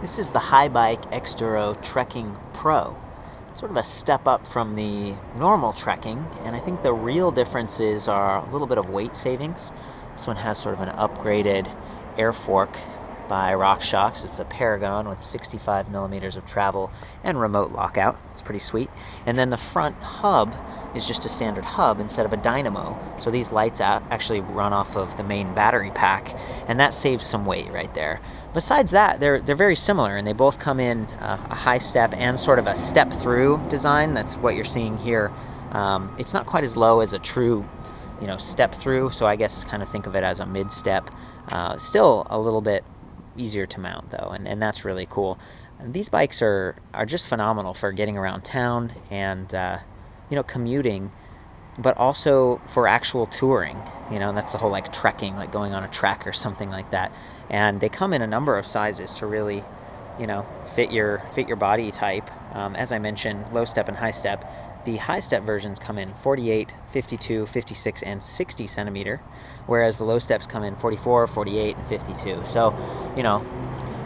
This is the Haibike XDURO Trekking Pro. It's sort of a step up from the normal trekking, and I think the real differences are a little bit of weight savings. This one has sort of an upgraded air fork by RockShox. It's a Paragon with 65 millimeters of travel and remote lockout. It's pretty sweet. And then the front hub is just a standard hub instead of a dynamo. So these lights actually run off of the main battery pack, and that saves some weight right there. Besides that, they're very similar, and they both come in a high step and sort of a step through design. That's what you're seeing here. It's not quite as low as a true step through, so I guess kind of think of it as a mid step. Still a little bit easier to mount though, and that's really cool. And these bikes are just phenomenal for getting around town and commuting, but also for actual touring. That's the whole like trekking, like going on a trek or something like that. And they come in a number of sizes to really fit your body type. As I mentioned, low step and high step. The high step versions come in 48, 52, 56, and 60 centimeter, whereas the low steps come in 44, 48, and 52. So,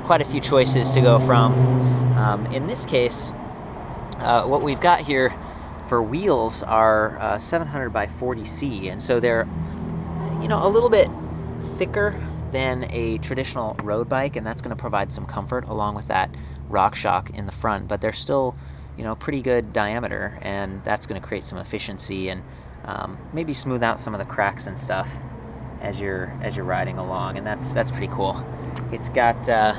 quite a few choices to go from. In this case, what we've got here for wheels are 700 by 40C, and so they're, a little bit thicker than a traditional road bike, and that's going to provide some comfort along with that RockShox in the front, but they're still pretty good diameter, and that's going to create some efficiency and maybe smooth out some of the cracks and stuff as you're riding along, and that's pretty cool. It's got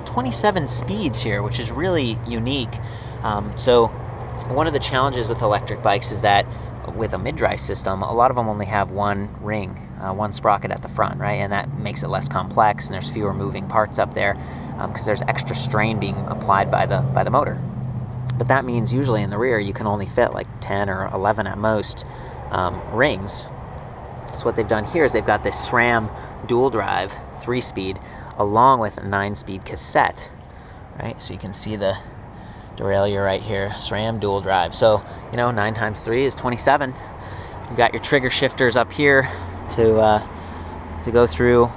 27 speeds here, which is really unique. So one of the challenges with electric bikes is that with a mid-drive system, a lot of them only have one ring, one sprocket at the front, right? And that makes it less complex, and there's fewer moving parts up there because there's extra strain being applied by the motor. But that means usually in the rear you can only fit like 10 or 11 at most rings. So what they've done here is they've got this SRAM dual drive 3-speed along with a 9-speed cassette, right? So you can see the derailleur right here, SRAM dual drive. So 9 times 3 is 27. You've got your trigger shifters up here to go through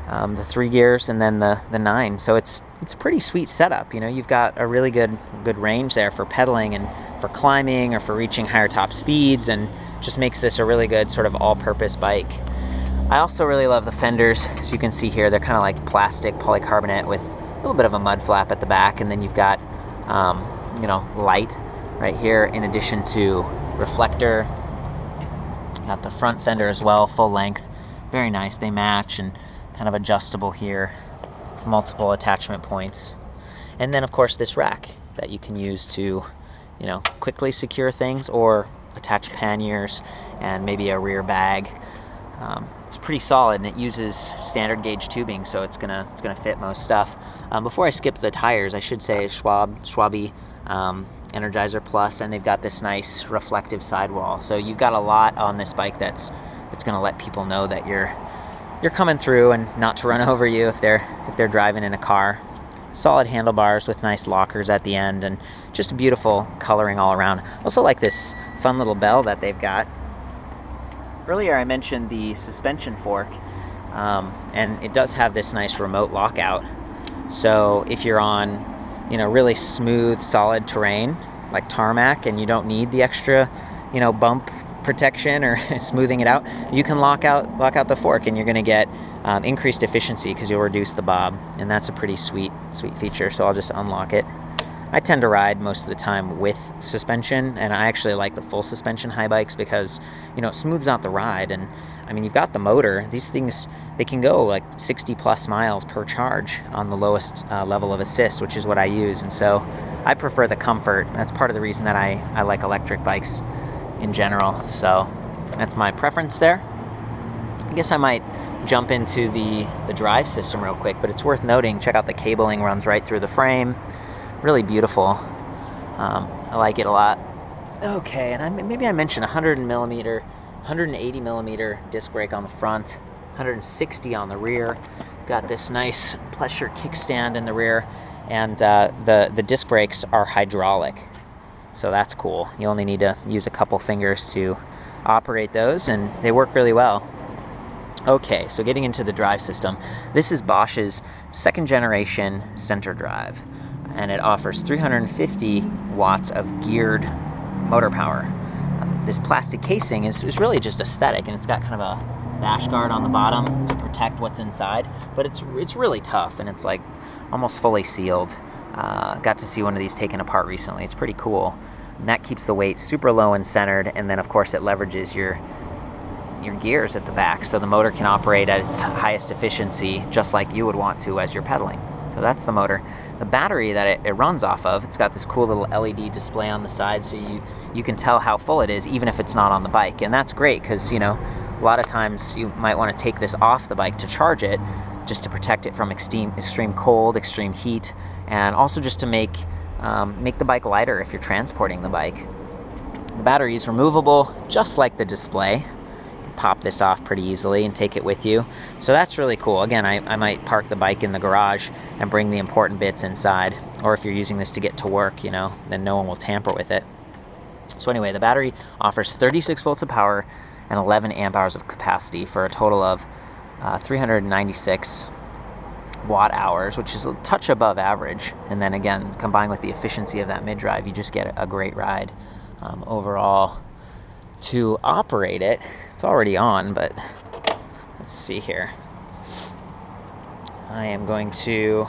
the 3 gears and then the 9. So it's a pretty sweet setup. You've got a really good range there for pedaling and for climbing or for reaching higher top speeds, and just makes this a really good sort of all-purpose bike. I also really love the fenders. As you can see here, they're kind of like plastic polycarbonate with a little bit of a mud flap at the back, and then you've got light right here in addition to reflector. Got the front fender as well, full length, very nice. They match and kind of adjustable here with multiple attachment points. And then of course this rack that you can use to quickly secure things or attach panniers and maybe a rear bag. It's pretty solid, and it uses standard gauge tubing, so it's gonna fit most stuff. Before I skip the tires, I should say Schwalbe Energizer Plus, and they've got this nice reflective sidewall. So you've got a lot on this bike it's gonna let people know that you're coming through and not to run over you if they're driving in a car. Solid handlebars with nice lockers at the end, and just beautiful coloring all around. Also like this fun little bell that they've got. Earlier I mentioned the suspension fork, and it does have this nice remote lockout. So if you're on really smooth, solid terrain like tarmac, and you don't need the extra bump protection or smoothing it out, you can lock out the fork, and you're going to get increased efficiency because you'll reduce the bob, and that's a pretty sweet feature. So I'll just unlock it. I tend to ride most of the time with suspension, and I actually like the full suspension high bikes because it smooths out the ride. And I mean, you've got the motor. These things, they can go like 60 plus miles per charge on the lowest level of assist, which is what I use. And so I prefer the comfort. That's part of the reason that I like electric bikes in general. So that's my preference there. I guess I might jump into the drive system real quick, but it's worth noting, check out the cabling, runs right through the frame. Really beautiful. I like it a lot. Okay, and maybe I mentioned 180 millimeter disc brake on the front, 160 on the rear. Got this nice pleasure kickstand in the rear, and the disc brakes are hydraulic. So that's cool. You only need to use a couple fingers to operate those, and they work really well. Okay, so getting into the drive system. This is Bosch's second generation center drive, and it offers 350 watts of geared motor power. This plastic casing is really just aesthetic, and it's got kind of a dash guard on the bottom to protect what's inside, but it's really tough, and it's like almost fully sealed. Got to see one of these taken apart recently. It's pretty cool. And that keeps the weight super low and centered, and then of course it leverages your gears at the back, so the motor can operate at its highest efficiency just like you would want to as you're pedaling. So that's the motor. The battery that it runs off of, it's got this cool little LED display on the side, so you can tell how full it is even if it's not on the bike. And that's great because, you know, a lot of times you might want to take this off the bike to charge it, just to protect it from extreme cold, extreme heat, and also just to make the bike lighter if you're transporting the bike. The battery is removable just like the display. Pop this off pretty easily and take it with you. So that's really cool. Again, I might park the bike in the garage and bring the important bits inside, or if you're using this to get to work, you know, then no one will tamper with it. So anyway, the battery offers 36 volts of power and 11 amp hours of capacity for a total of 396 watt hours, which is a touch above average. And then again, combined with the efficiency of that mid-drive, you just get a great ride overall. To operate it, it's already on, but let's see here. I am going to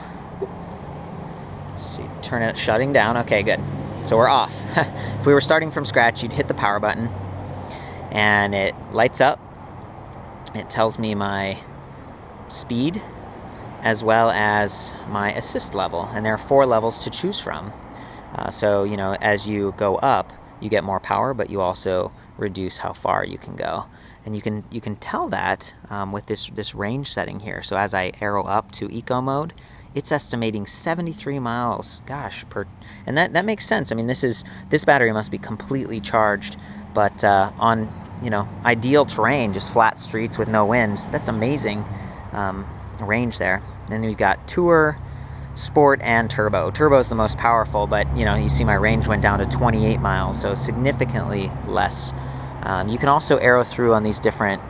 turn it, shutting down. Okay, good. So we're off. If we were starting from scratch, you'd hit the power button and it lights up. It tells me my speed as well as my assist level, and there are 4 levels to choose from. So, you know, as you go up, you get more power, but you also reduce how far you can go. And you can tell that with this range setting here. So as I arrow up to eco mode, it's estimating 73 miles, gosh, per, and that makes sense. I mean, this battery must be completely charged, but on, you know, ideal terrain, just flat streets with no wind, that's amazing range there. Then we've got Tour, Sport, and Turbo. Turbo is the most powerful, but you know, you see my range went down to 28 miles, so significantly less. You can also arrow through on these different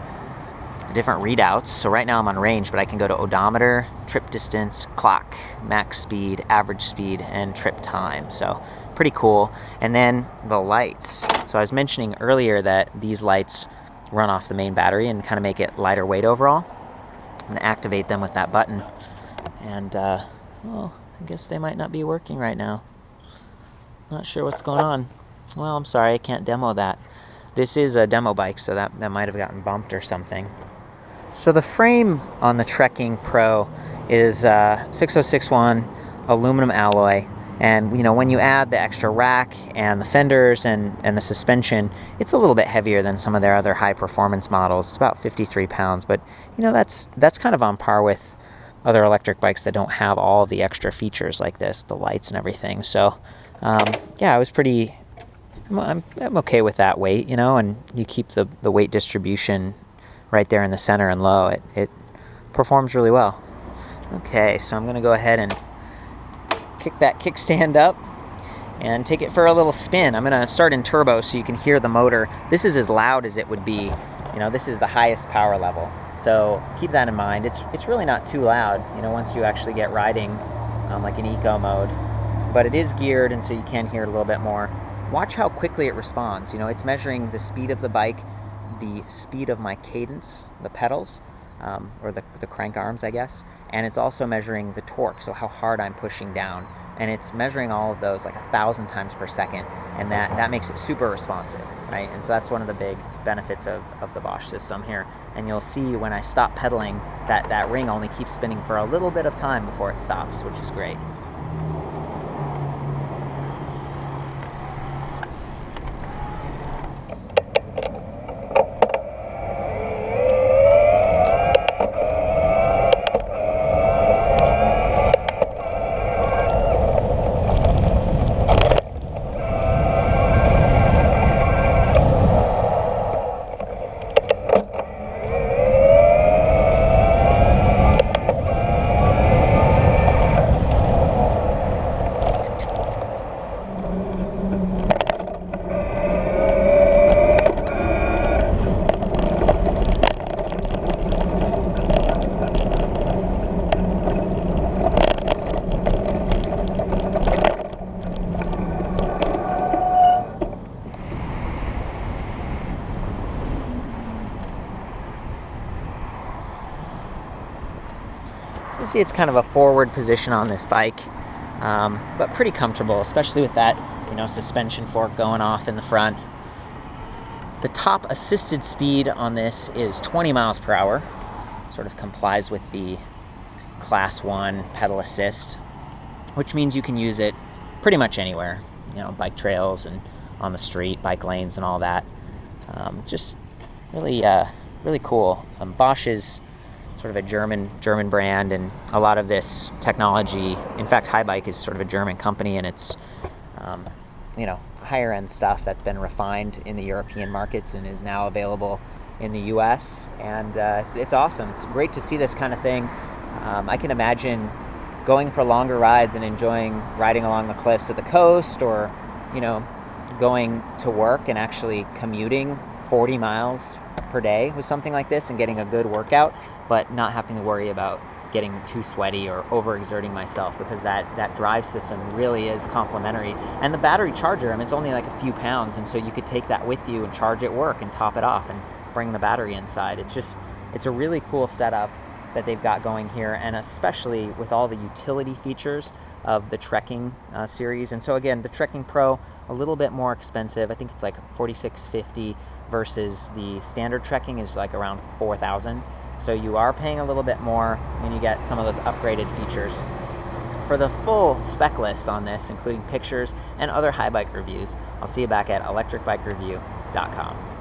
readouts. So right now I'm on range, but I can go to odometer, trip distance, clock, max speed, average speed, and trip time. So pretty cool. And then the lights. So I was mentioning earlier that these lights run off the main battery and kind of make it lighter weight overall. I'm going to activate them with that button. And, well, I guess they might not be working right now. Not sure what's going on. Well, I'm sorry, I can't demo that. This is a demo bike, so that might have gotten bumped or something. So the frame on the Trekking Pro is 6061 aluminum alloy, and you know, when you add the extra rack and the fenders and the suspension, it's a little bit heavier than some of their other high performance models. It's about 53 pounds, but you know, that's kind of on par with other electric bikes that don't have all the extra features like this, the lights and everything. So yeah, I was pretty, I'm okay with that weight, you know, and you keep the weight distribution right there in the center and low. It performs really well. Okay, so I'm going to go ahead and kick that kickstand up and take it for a little spin. I'm going to start in turbo so you can hear the motor. This is as loud as it would be. You know, this is the highest power level. So keep that in mind. It's really not too loud, you know, once you actually get riding like in eco mode. But it is geared, and so you can hear it a little bit more. Watch how quickly it responds. You know, it's measuring the speed of the bike, the speed of my cadence, the pedals, or the crank arms, I guess. And it's also measuring the torque, so how hard I'm pushing down. And it's measuring all of those like 1,000 times per second. And that makes it super responsive, right? And so that's one of the big benefits of the Bosch system here. And you'll see when I stop pedaling, that ring only keeps spinning for a little bit of time before it stops, which is great. You see it's kind of a forward position on this bike, but pretty comfortable, especially with that, you know, suspension fork going off in the front. The top assisted speed on this is 20 miles per hour. Sort of complies with the Class 1 pedal assist, which means you can use it pretty much anywhere, you know, bike trails and on the street, bike lanes and all that. Just really, really cool. Bosch is sort of a German brand, and a lot of this technology, in fact, Haibike is sort of a German company, and it's, you know, higher end stuff that's been refined in the European markets and is now available in the US, and it's awesome. It's great to see this kind of thing. I can imagine going for longer rides and enjoying riding along the cliffs of the coast, or, you know, going to work and actually commuting 40 miles per day with something like this and getting a good workout, but not having to worry about getting too sweaty or overexerting myself, because that drive system really is complementary. And the battery charger, I mean, it's only like a few pounds, and so you could take that with you and charge at work and top it off and bring the battery inside. It's a really cool setup that they've got going here, and especially with all the utility features of the Trekking series. And so again, the Trekking Pro, a little bit more expensive. I think it's like $4,650 versus the standard Trekking is like around $4,000. So you are paying a little bit more, and you get some of those upgraded features. For the full spec list on this, including pictures and other Haibike reviews, I'll see you back at ElectricBikeReview.com.